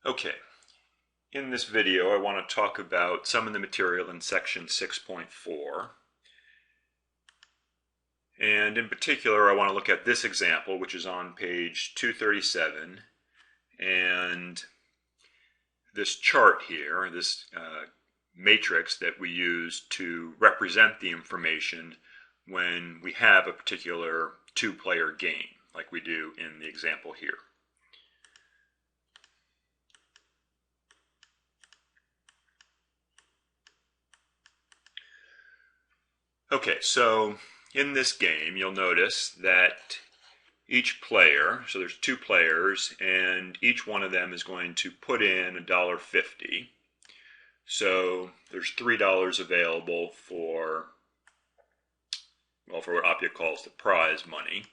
Okay, in this video I want to talk about some of the material in section 6.4. And in particular I want to look at this example, which is on page 237, and this chart here, this matrix that we use to represent the information when we have a particular two-player game, like we do in the example here. Okay, so in this game you'll notice that each player, so there's two players, and each one of them is going to put in $1.50. So there's $3 available for, well, for what Appia calls the prize money.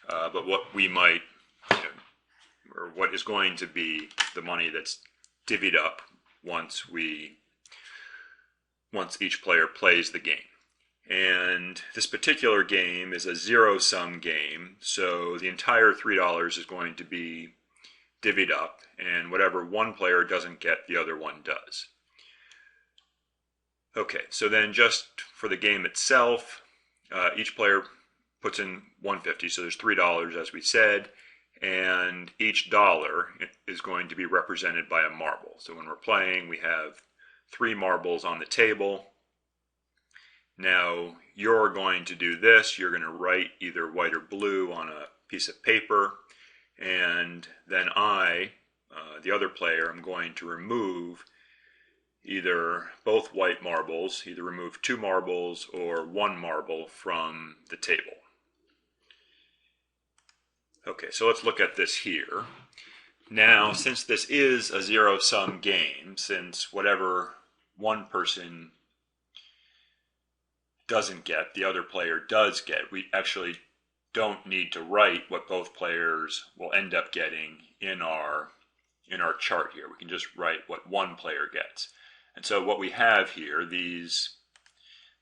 But what we might, or what is going to be the money that's divvied up once each player plays the game. And this particular game is a zero-sum game, so the entire $3 is going to be divvied up, and whatever one player doesn't get, the other one does. Okay, so then just for the game itself, each player puts in $1.50, so there's $3 as we said, and each dollar is going to be represented by a marble. So when we're playing, we have 3 marbles on the table. Now, you're going to do this. You're going to write either white or blue on a piece of paper, and then I, the other player, am going to remove either both white marbles, either remove 2 marbles or 1 marble from the table. Okay, so let's look at this here. Now, since this is a zero-sum game, since whatever one person doesn't get, the other player does get, we actually don't need to write what both players will end up getting in our chart here. We can just write what one player gets. And so what we have here, these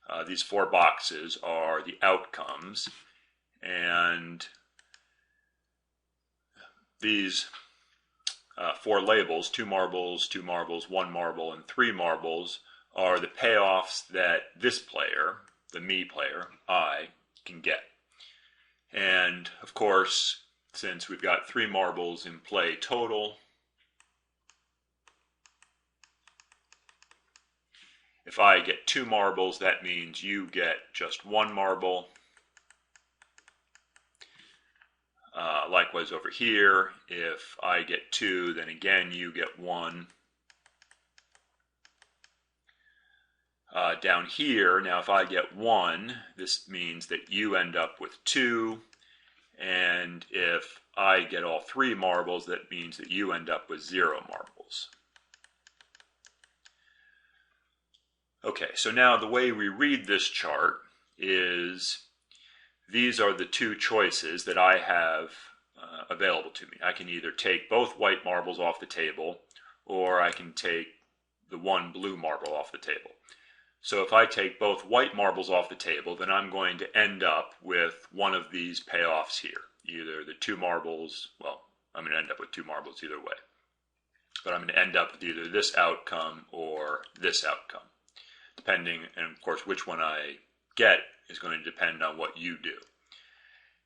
4 boxes are the outcomes, and these 4 labels, 2 marbles, 2 marbles, 1 marble, and 3 marbles, are the payoffs that this player, the me player, I, can get. And of course, since we've got 3 marbles in play total, if I get 2 marbles, that means you get just 1 marble. Likewise over here, if I get 2, then again you get 1. Down here, now if I get 1, this means that you end up with 2, and if I get all 3 marbles, that means that you end up with 0 marbles. Okay, so now the way we read this chart is these are the 2 choices that I have available to me. I can either take both white marbles off the table, or I can take the 1 blue marble off the table. So if I take both white marbles off the table, then I'm going to end up with one of these payoffs here. Either the 2 marbles, well, I'm going to end up with 2 marbles either way. But I'm going to end up with either this outcome or this outcome. Depending, and of course, which one I get is going to depend on what you do.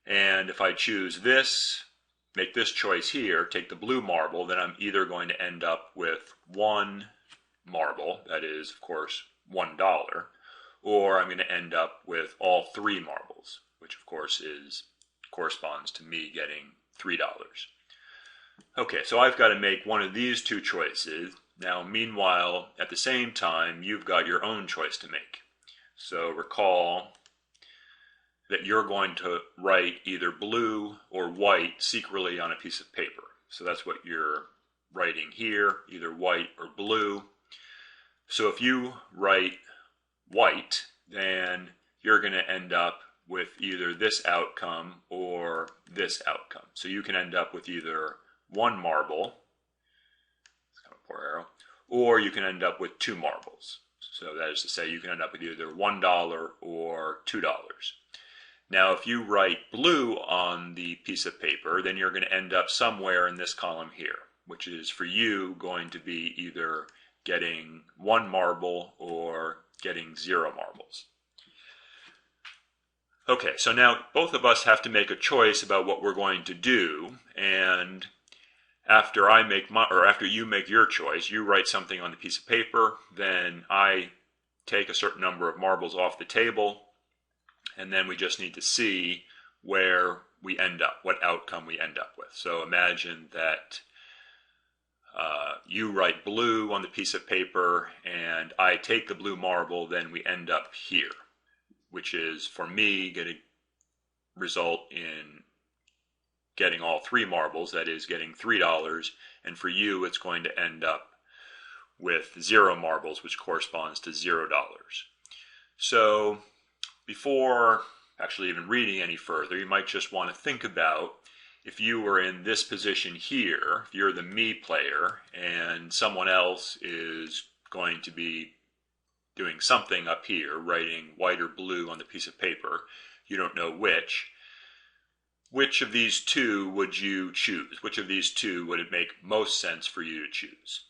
And if I choose this, make this choice here, take the blue marble, then I'm either going to end up with 1 marble, that is, of course, $1, or I'm going to end up with all 3 marbles, which of course corresponds to me getting $3. Okay, so I've got to make one of these 2 choices. Now, meanwhile, at the same time, you've got your own choice to make. So recall that you're going to write either blue or white secretly on a piece of paper. So that's what you're writing here, either white or blue. So if you write white, then you're going to end up with either this outcome or this outcome. So you can end up with either 1 marble, it's kind of a poor arrow, or you can end up with 2 marbles. So that is to say, you can end up with either $1 or $2. Now, if you write blue on the piece of paper, then you're going to end up somewhere in this column here. which is for you going to be either getting 1 marble or getting 0 marbles. Okay, so now both of us have to make a choice about what we're going to do, and after you make your choice, you write something on the piece of paper, then I take a certain number of marbles off the table, and then we just need to see where we end up, what outcome we end up with. So imagine that you write blue on the piece of paper, and I take the blue marble, then we end up here, which is, for me, going to result in getting all 3 marbles, that is, getting $3, and for you, it's going to end up with 0 marbles, which corresponds to $0. So before actually even reading any further, you might just want to think about, if you were in this position here, if you're the me player and someone else is going to be doing something up here, writing white or blue on the piece of paper, you don't know which of these two would you choose? Which of these two would it make most sense for you to choose?